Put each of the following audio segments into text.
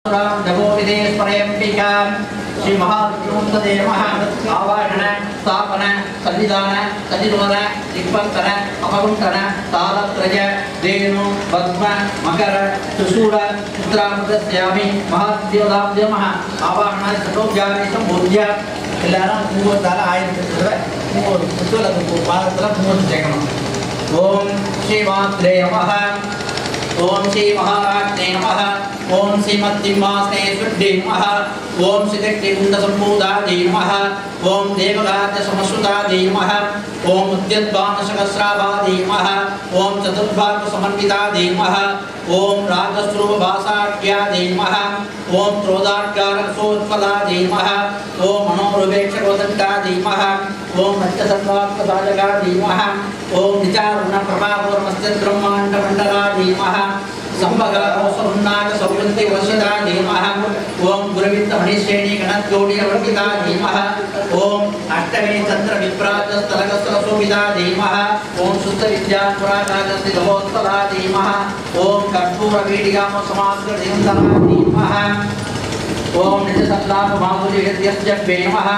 नमो विदेश्वरयंपिका श्री महाविष्णुदेव आवाहन स्थापन सन्निधान सन्निरोध दिक्पंतन अपगुंतन तालत्रय धेनु पद्म मकर त्रिशूल चित्रामृतस्यामि महादेवदाभ्यो आवाहन सतोज्ञाने संबोध्य எல்லாரும் மூவர் தர ஆயிரத்தி மூவர் புத்தகத்துக்கு பாதத்துல மூவர் சேர்க்கணும். ஓம் ஸ்ரீ மாத்ரே நமஹ ओम श्री महाराज्ञे नमः ओम श्रीमद्दिवासने शुद्धे नमः ओम श्रीकृष्ण संपूतादे नमः ओम देवराज्य समश्रुतादे नमः ओम उद्यद्वानशकस्रावादे नमः ओम चतुर्भाग समन्वितादे नमः ओम राजस्वरूप भासाढ्यादे नमः ओम त्रोदाढ्यारसोत्पलादे नमः ओम मनोरुपेक्षकोदण्डादे नमः ओम मत्स्यसर्वात्मसाधकादे नमः ओम निचारुण प्रभापूर्णस्य ब्रह्माण्डमण्डलादे नमः संभगारोसुन्नाग सौवृत्ति वशिता धीमः ओम गुरुवित्त मणिश्रेणी गणज्योति वर्तिता धीमः ओम अष्टमे चंद्र विप्राज स्थलगस्त्र शोभिता धीमः ओम शुद्ध विद्या पुराकागस्ति गवोत्तला धीमः ओम कर्पूर वीडिगाम समास्कर धीमतला धीमः ओम निजसल्लाभ माधुर्य हृदयस्य नमः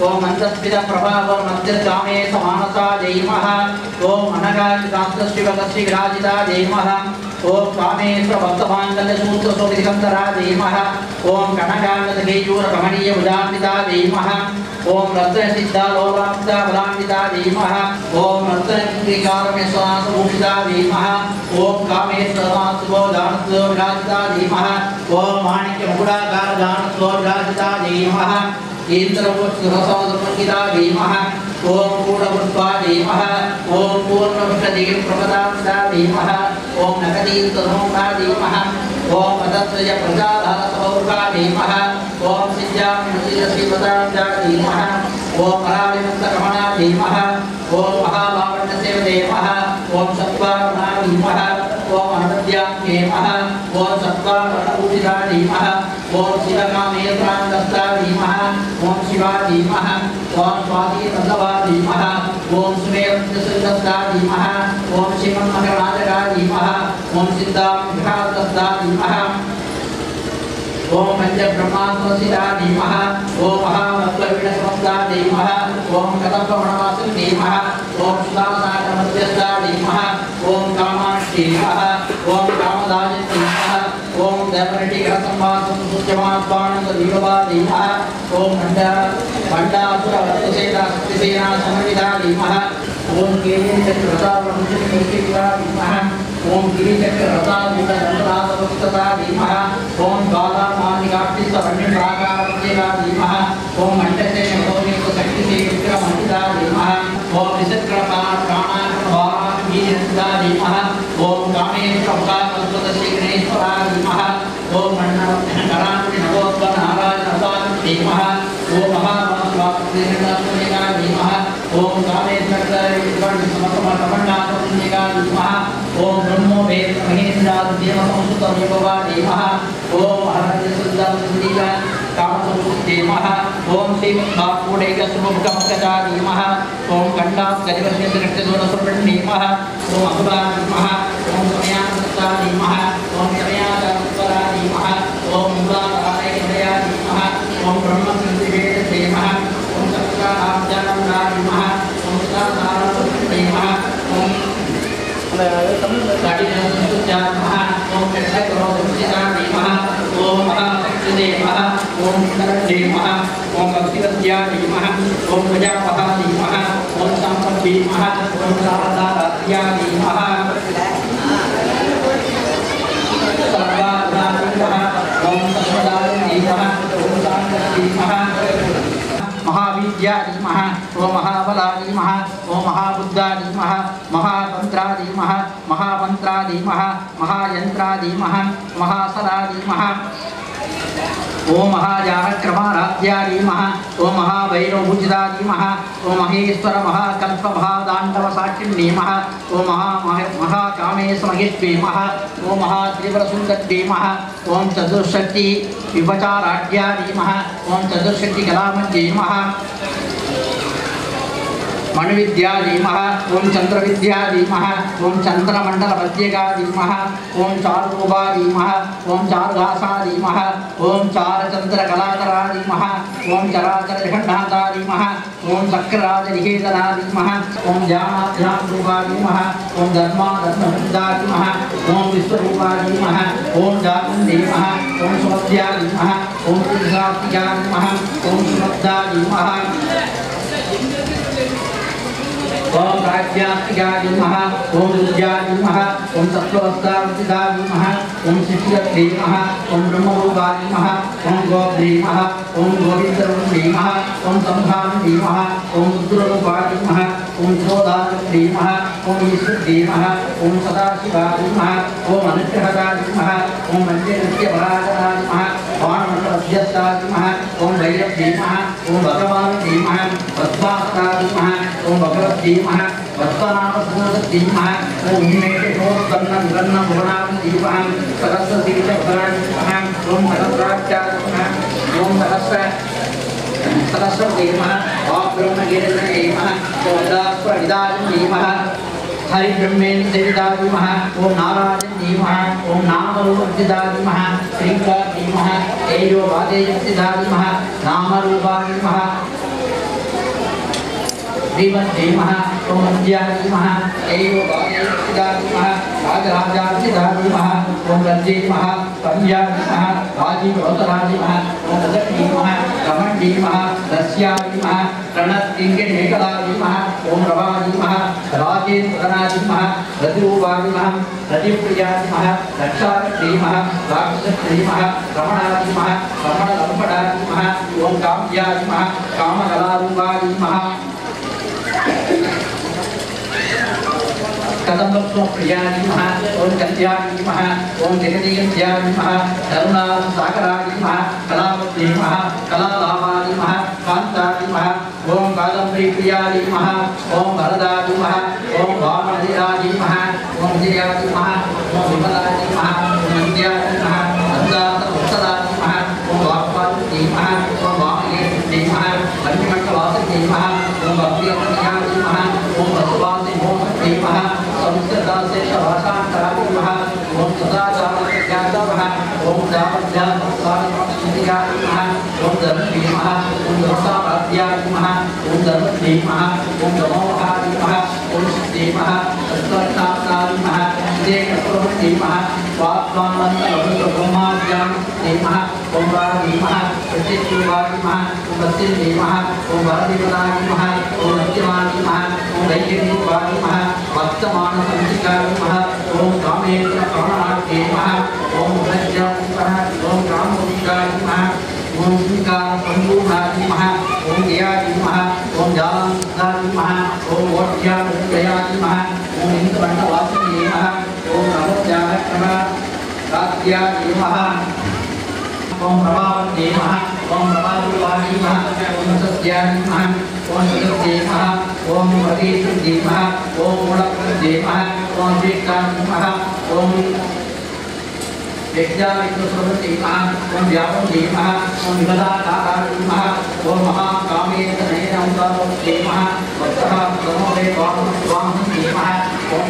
ओम अंतस्थित प्रभाव मध्य कामे समानता धीमः ओम अनगाचितास्त्र शिवकस्य विराजिता धीमः ओम कामेश्वर भक्तमांगल्य सूत्र शोभितकंधरा धीमः ओम कनकांगद केयूर कमनीय उदान्विता धीमः ओम रत्न सिद्धा लोलाब्धा बलान्विता धीमः ओम रत्न इंद्रिकारम्य स्वास भूषिता धीमः ओम कामेश्वर वासुभो दानत्व विराजिता धीमः ओम माणिक्य मुकुटाकार दानत्व विराजिता धीमः इंद्रवत्सरसोदपंकिता धीमः ओम पूर्णपुष्पा धीमः ओम पूर्णवृषदीप प्रपदांसा धीमः ओम नगदीतनोका धीमः ओम अदत्रय प्रजाधार सौर्गा धीमः ओम सिद्धामृतिरसीवतांसा धीमः ओम पराविमुक्तकमना धीमः ओम महाभावण्यसेव देवः ओम सत्त्वागुणा धीमः ओम अनद्याङ्केमः ओम सत्त्वागुणपूजिता धीमः ओम शिवकामेत्रान्तस्ता धीमः ओम शिवा धीमः ओम स्वाधीनन्दवा धीमः ओम सुमेरस्ता धीमः ओम शिवन्मकराजका धीमः ओम सिद्धामृतस्ता धीमः ओम पंचब्रह्मात्मसिता धीमः ओम महामत्वविणसमस्ता धीमः ओम कदम्बवनवासिनी धीमः ओम सुदासागरमध्यस्था धीमः ओम कामाक्षी धीमः ओम कामदायिनी धीमः ओम देवरटिकरसंवासं सुत्यमात्मानंद धीमः धीमः ओम भण्डासुरवर्तसेना शक्तिसेना समन्विता धीमः ओम केलिचक्ररथावंशनिकीर्तिता धीमः ओम गिरिचक्ररथाभूतदण्डनाथवक्तता धीमः ओम बालामानिकाक्षिस्तवर्णिप्राकारवत्येका धीमः ओम मण्डसेनभौमिकशक्तिसेविक्रमण्डिता धीमः ओम निषत्क्रमाणाकर्णवाराहीनन्दिता धीमः ओम कामेश्वरमुखाकल्पतश्रीगणेश्वरा धीमः ओम मण्डकराणि नवोत्पन्ननारायणसा धीमः ओम महावासुवासुदेवता धीमः ओम कामेश्वरमण्डकमण्डनाथपुण्यका धीमः ओम ब्रह्मो वेद महेन्द्रादेवसंस्कृतविभवा धीमः ओम हरहरसिद्धान्तिका कामसंस्कृतिधीमः ओम श्रीमद्भागवतेकसुमुखमकचा धीमः ओम खण्डास्करिवर्षितकृष्णदोषसुब्रह्मण्यधीमः ओम अकुला धीमः ओम समयानन्दता धीमः ओम समयानन्दता धीमः ओम मूलाधारैकदया धीमः ओम ब्रह्मसंसिवेद धीमः ओम सत्काराब्जानन्दा धीमः ओम सदाधारणा धीमः ओम साटिनन्दुत्यात्मः ओम चक्रकरोधमुचिता धीमः ओम महाशक्तिदेवः ओम धीमः ओम भक्तिवद्या धीमः ओम प्रजापः धीमः ओम संपद्धीमः ओम शारदाराध्या धीमः सर्वाधारः ओम सर्वदायिनीमः ओम शान्तिधीमः महाविद्या धीमः ओम महाबला धीमः ओम महाबुद्धा धीमः महातंत्रा धीमः महामंत्रा धीमः महायंत्रा धीमः महासदा धीमः ओम महाजानक्रमाराध्या धीमः ओम महाभैरवभुजिता धीमः ओम महेश्वर महाकल्प महादाण्डव साक्षिणी धीमः ओम महाकामेश महेश्वेमः ओम महात्रिपुरसुन्दरी धीमः ओम चतुष्षष्टि विपचाराढ्या धीमः ओम चतुष्षष्टि कलामञ्च धीमः मणिविद्या धीमः ओम चंद्रविद्या धीमः ओम चंद्रमंडलपत्यका धीमः ओम चारुरूपा धीमः ओम चारुदासा धीमः ओम चारचंद्रकलाकरा धीमः ओम चराचरखंडाता धीमः ओम चक्रराजनिकेतना धीमः ओम ज्ञानाध्यानरूपा धीमः ओम धर्माधर्मवृद्धा धीमः ओम विश्वरूपा धीमः ओम जातं धीमः ओम सुमध्या धीमः ओम त्रिशाक्तिका धीमः ओम सुमद्धा धीमः ओम प्राज्ञात्मिका धीमः ओम विद्या धीमः ओम तत्त्ववस्थावृत्तिदा धीमः ओम शिष्यत् धीमः ओम ब्रह्मरूपा धीमः ओम गोधीमः ओम गोविंदरूप धीमः ओम संधान धीमः ओम रुद्ररूपा धीमः ओम जोधान धीमः ओम ईश्वर धीमः ओम सदाशिवा धीमः ओम अनुग्रहदा धीमः ओम मन्यनित्यपराजना धीमः वाणमण्डलध्यस्ता धीमः ओम भैरव धीमः ओम भगवान धीमः पद्मासना धीमः ओम भगवत धीमः वत्सनामसनद धीमः ओम हिमेशोत्पन्नं गन्नं भुवनां धीमः सरस्वतीचक्रां धीमः ओम सहस्राक्षां धीमः ओम सहस्रधीमः ओम ब्रह्मगिरिं धीमः ओम दास्प्रविदां धीमः हरिब्रह्मेन्द्रविदा धीमः ओम नारायण धीमः ओम नामरूपविदा धीमः श्रीका धीमः तेजोवादेयविदा धीमः नामरूपा धीमः धीमः ओम विद्या धीमः तेजोवादेयविदा धीमः राजराजाविदा धीमः ओम रज्जीमः पंजा धीमः राजीवोतरा धीमः ओम रजत धीमः रमण धीमः रस्या धीमः प्रणतिंगेकला धीमः ओम रवा धीमः राजेन्द्रना धीमः रतिरूपा धीमः रतिप्रिया धीमः रक्षाक धीमः राक्षस धीमः रमणा धीमः रमणलंपटा धीमः ओम काम्या धीमः कामकलारूपा धीमः कदम्बप्रिया धीमः ओम कन्या धीमः ओम जगदीया धीमः करुणा सागरा धीमः कलावती धीमः कलालाभा धीमः कांता धीमः ओम कादम्बरी प्रिया धीमः ओम वरदा धीमः ओम वामनधीरा धीमः ओम जया धीमः ओम विमला धीमः ओम विद्या धीमः अंदातमुत्तरा धीमः ओम वाक्पाल धीमः ओम वामगे धीमः मणिमण्डलवास धीमः ओम भक्तिकन्या धीमः ओम वसुवासी ओम धीमः संस्कृतशेषभाषान्तरा धीमः ओम सदाचारविद्या धीमः ओम दापद्यात्मस्वामित्या धीमः ओम धर्मधीमः ओम धर्मसाराध्या धीमः ओम धर्मधीमः ओम धर्मोहा धीमः ओम धीमः तत्त्वज्ञाता धीमः धीमः स्वात्मानन्दब्रह्माद्यां धीमः ओम धीमः प्रत्यक्षरूपा धीमः ओम धीमः ओम वरदेवता धीमः ओम नत्यमा धीमः ओम दैत्यरूपा धीमः वर्तमानसंचिका धीमः ओम कामेन्द्र प्राणनाथ धीमः ओम प्रज्ञा धीमः ओम कामोदिका धीमः ओम शिका संपूर्णा धीमः ओम जया धीमः ओम जालंधा धीमः ओम वोढ्या जया धीमः ओम इंद्रमण्डलवासिनी धीमः ओम नमोज्ञानक्रमा रात्या धीमः ओम प्रभावं धीमः ओम प्रभावरूपा धीमः ओम सत्या धीमः ओम जगद्देवः ओम प्रतीति धीमः ओम गुणप्रद धीमः ओम विक्रां धीमः ओम विद्याविक्रमधीमः ओम व्यापं धीमः ओम विपदाकारा धीमः ओम महाकामेन्द्रनेत्रं धीमः वत्सः प्रमोदेवाहं धीमः ओम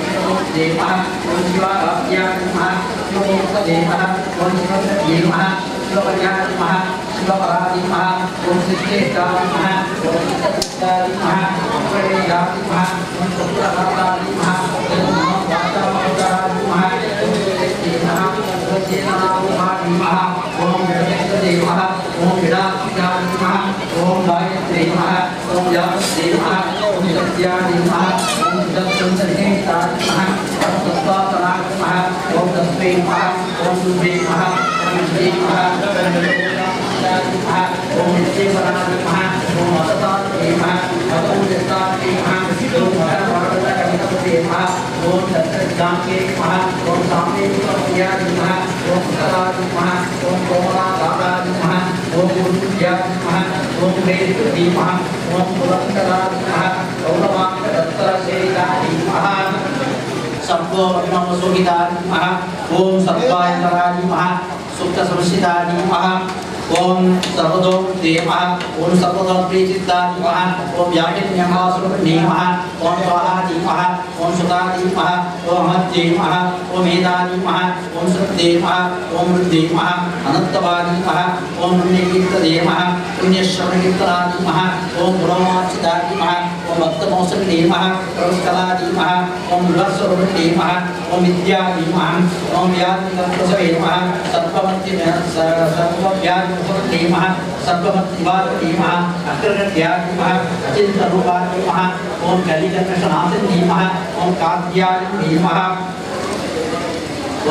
धीमः ओम शिवाराध्या धीमः शिवोक्तधीमः ओम शिवधीमः शिवपर्या धीमः शिवपरा धीमः ओम सिद्धेश्वरा धीमः ओम सिद्धेश्वरा धीमः ओम प्रणेया धीमः ओम सत्यनारायणा धीमः ओम वाचामहोदरा धीमः ओम धीमः ओम चेतनारूपा धीमः ओम जगदेवः ओम विराट्या धीमः ओम गायत्री धीमः ओम जागृत धीमः ओम सत्या धीमः ओम जगदन्तर्हेता धीमः ओम तत्त्वासना धीमः ओम तस्मै धीमः ओम धीमः ओम धीमः ओम नित्यवरा धीमः ओम मतता धीमः ओम जस्ता धीमः ओम धीमः ओम सत्यज्ञानके धीमः ओम साम्येश्वरप्रिया धीमः ओम सदा धीमः ओम कोमला दाता धीमः ओम गुरुविद्या धीमः ओम वेद धीमः ओम पुरन्दरा धीमः गौरवाङ्कदत्तरसेविता धीमः सर्वो वर्णमसुहिता धीमः ओम सत्त्वायतरा धीमः सुप्तसंस्थिता धीमः ओम सर्वदोम देवः ओम सर्वदोम प्रीचिता देवः ओम याज्ञनियमासुरनीमः ओम स्वाहा देवः ओम सुता देवः ओम देवः ओम मेधा देवः ओम सत्देवः ओम देवः अनंतवा देवः ओम पुण्यकीर्त देवः पुण्यश्रवणकीर्तना देवः ओम गुणवाचिता देवः ओम भक्तमोसक देवः प्रवस्कला देवः ओम विवर्षवरुण देवः ओम विद्या देवः ओम व्याधिकल्पसवे देवः सर्वमत्य सर्वव्याधिकल्पसवे सर्वमत्तिवादीमः अग्रगत्यादीमः अचिन्तरूपादीमः ओम कलिकर्णशनासिनीमः ओम कात्यादीमः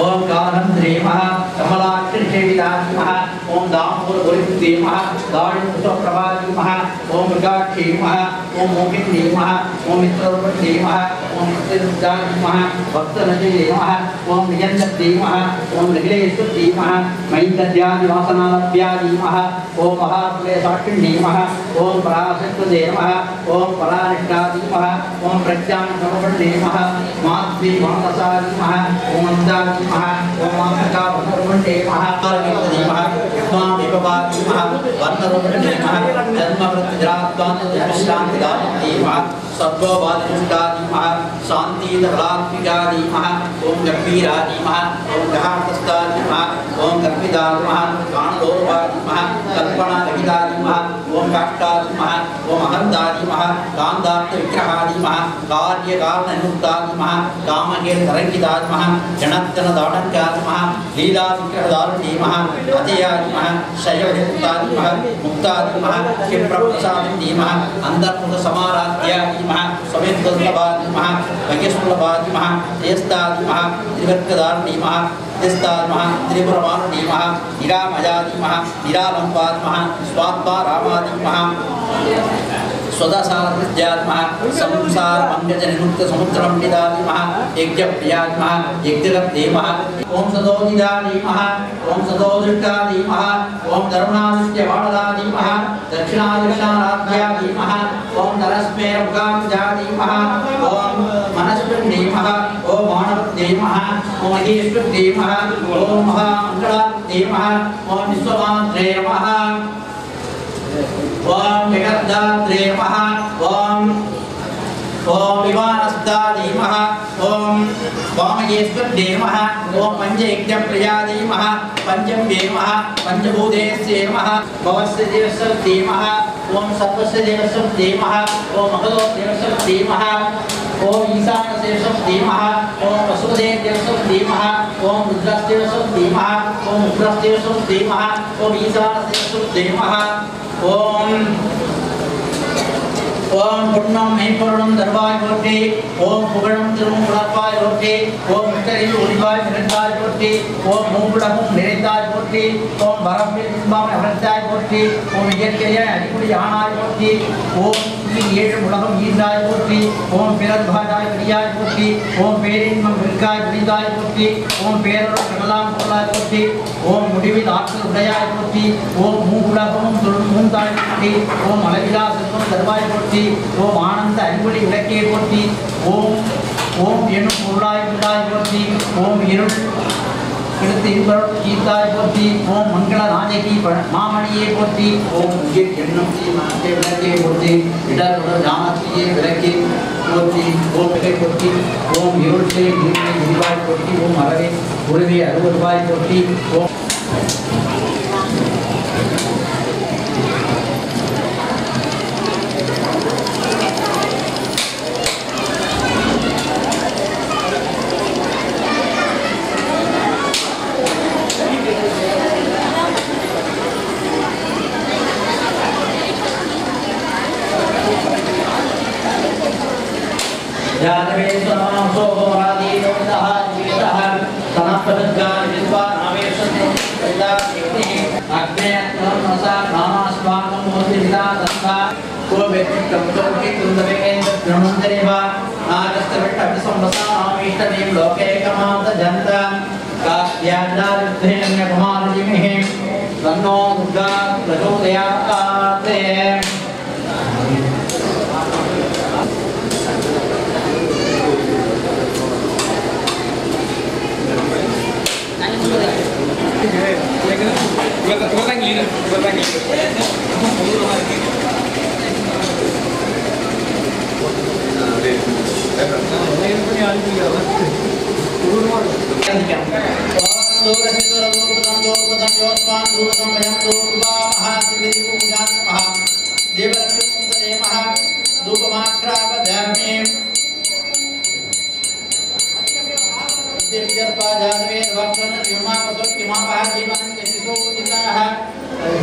ओम कालहंद्रेमः कमलाक्षिषेविदादीमः ओम दामोदरगोरिदेमः दारिपुत्रप्रभादीमः ओम मृगाक्षेमः ओम मोहिनीमः ओम मित्ररूपदेमः ओम मित्रदादीमः भक्तनजयेमः ओम नियन्नदेमः ओम निखिलेश्वरदेमः मैन्दद्यादिवासनालभ्यादीमः ओम महाकुलेशाक्षिणीमः ओम पराशक्तदेमः ओम परानिष्ठादीमः ओम प्रज्ञानसमपन्नेमः माध्वीमानसादीमः ओम अन्दादीमः ओम मानका वनरुण्डेमः परमेश्वरीमः स्वामिपवादीमः वनरुण्डेमः जन्मवृत्तिजरात्वान्तविश्रान्तिदायीमः सर्वोपाधिष्ठादीमः शान्तिदलात्मिकादीमः ओम गंभीरादीमः ओम गहार्थस्तादीमः ओम कल्पितादीमः काणदोर्वादीमः कल्पनारहितादीमः ओम काष्ठादीमः ओम अहन्तादीमः कान्दार्थविग्रहादीमः कार्यकारणनिरुक्तादीमः कामहेतरङ्गितादीमः जनार्दनदाढङ्कादीमः लीलाविग्रहदारुणीमः अजयादीमः शयवयुक्तादीमः मुक्तादीमः क्षिप्रप्रसादीमः अन्तर्मुखसमाराध्यादीमः समेतदुर्लभादीमः भग्यसुलभादीमः तेस्तादीमः त्रिवर्गदारुणीमः तेस्तादीमः त्रिपुरमारुणीमः निरामयादीमः निरालम्बादीमः स्वात्मारामादीमः स्वदासारविद्यात्मः संसार पंकजनिमुक्त समुद्रमण्डितादीमः यज्ञप्रियात्मः यज्ञगद्देमः ओम सदोदिदादीमः ओम सदोदृष्टादीमः ओम धर्मणादित्यवाणदादीमः दक्षिणादिशाराध्यादीमः ओम नरस्मेरमुखाब्जादीमः ओम मनस्पृण्डीमः ओम मानवदेमः ओम महेश्वरदेमः ओम महामङ्गलादेमः ओम विश्वमात्रेयमः ओम जगद्धात्रेयमः ओम विमानस्तादीमः ओम वामयेश्वरदेमः ओम पंचयज्ञप्रियादीमः पंचमदेमः पंचभूतेस्येमः भवस्यदेवस्यदेमः ओम सर्वस्यदेवस्यदेमः ओम महदोदेवस्यदेमः ओम ईशानदेवस्यदेमः ओम वसुदेवदेवस्यदेमः ओम रुद्रस्यदेवस्यदेमः ओम उग्रस्यदेवस्यदेमः ओम ईशानदेवस्यदेमः ओम ओम पुण्यम मेंपरुणम दरबार कोटे ओम पुगणम तिरुमुलपाय कोटे ओम मुक्तरि उरिबाय निरंताय कोटे ओम मूपुडम निरंताय कोटे ओम भरमे तिंबाम हरताय कोटे ओम इयक्कय अदिकुडी आनाय कोटे ओम ஏழு உலகம் ஈந்தாய் போற்றி ஓம் பிறர்பாதாய் பிரியாய் போற்றி ஓம் பேரின்பம் விற்காய் புரிந்தாய் போற்றி ஓம் பேரருள் கடலாம் பொருளாய் போற்றி ஓம் முடிவில் ஆற்றல் உடையாய் போற்றி ஓம் மூவுலகமும் மூந்தாய் போற்றி ஓம் அளவிலா செல்வம் தருவாய் போற்றி ஓம் ஆனந்த அன்பொழி விளக்கே போற்றி ஓம் ஓம் எனும் பொருளாய் உண்டாய் போற்றி ஓம் இருள் கிருத்தி கீதாய் போற்றி ஓம் மங்கள ராஜகி மாமணியே போற்றி ஓம் உயிர் எண்ணம் மாற்றே விளக்கே போற்றி இடர் ஞானத்தையே விளக்கே போற்றி ஓம் மிகை போற்றி ஓம் இருள் செய் நீர்மை விரிவாய் போற்றி ஓம் அறவே உருவே அறுவருவாய் போற்றி ஓம் Gue lagi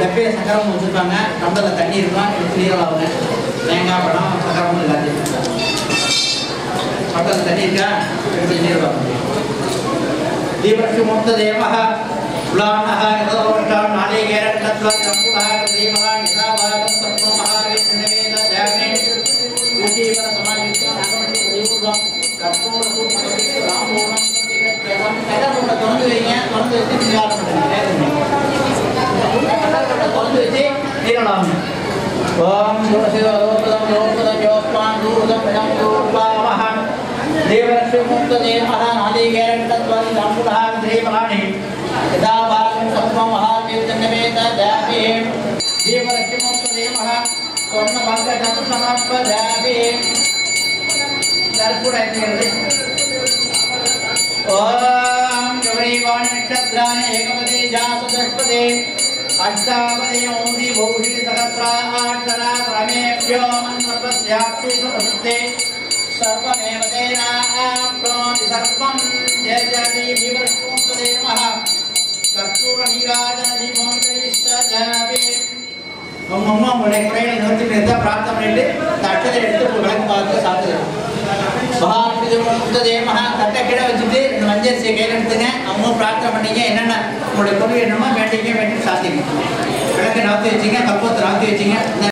டப்பையில சக்கரம் வச்சுருப்பாங்க, டம்ளரில் தண்ணி இருக்கும், கிளியராக ஆகுங்க. தேங்காய் பழம் சக்கரம் எல்லாத்தையும் டம்ளரில் தண்ணி இருக்கா கிளியராக ஆகும். தீபலட்சுமி முக்த தேவः உலானः யதோஷ்டாம் நாளிகேரம் தத்வத்ரம்புடः தீமஹ யதாபாகம் சர்வம் மகாவிஷ்ணுவேத தேவமே ருச்சிவர சமாயுக்தம் நாகமண்டி தீபம் கற்பூர பூர்ண ராமோணம் சகலமுள்ள தொண்டு வைங்க, தொண்டு வச்சு நிவாரணம் பண்ணுங்க. தொண்டு வச்சு நீரலாங்க. ஓம் துளசிதம் யோகதம் யோஸ்மான் தூர்தம் பயம் தூர்வாவஹ தேவலட்சுமி முக்த தேவः நாளிகேரம் தத்வத்ரம்புடः தீமஹ யதாபாகம் சர்வம் மகாவிஷ்ணுவேத தேவமே தேவலட்சுமி முக்த தேவः சொர்ண பங்கஜம் சமர்ப்பயாமி. கற்பூர ஏற்றுகிறது. ஓம் கௌரீவாணி நட்சத்திராணி ஏகபதே ஜாசுதஷ்பதே அஷ்டாபதே ஓதி பௌஷி சகஸ்ராட்சரா பிரமேப்யோ மன்வர்வஸ்யாப்தி சுப்ரசித்தே சர்வமேவ தேனாப்னோதி சர்வம் ஜெயஜதி தீபலட்சுமி நமः கற்பூர நீராஜன தீபம் தரிஷ்யாமி. அம்மா உங்களுடைய குறைகளை நிவர்த்தி எடுத்தா பிரார்த்தனை பண்ணிட்டு இந்த அட்டத்தை எடுத்து ஒரு விளக்கு பார்த்து சாப்பிடுறோம். மகா தட்டை கீழே வச்சுட்டு இந்த மஞ்சரிசியை கையில் எடுத்துங்க. அவங்க பிரார்த்தனை பண்ணீங்க, என்னென்ன உங்களுடைய கொள்கை என்னமோ வேண்டிங்க வேண்டி சாத்திங்க. விளக்கு நாத்தி வச்சிங்க, கற்பூரத்தை நாத்தி வச்சிங்க.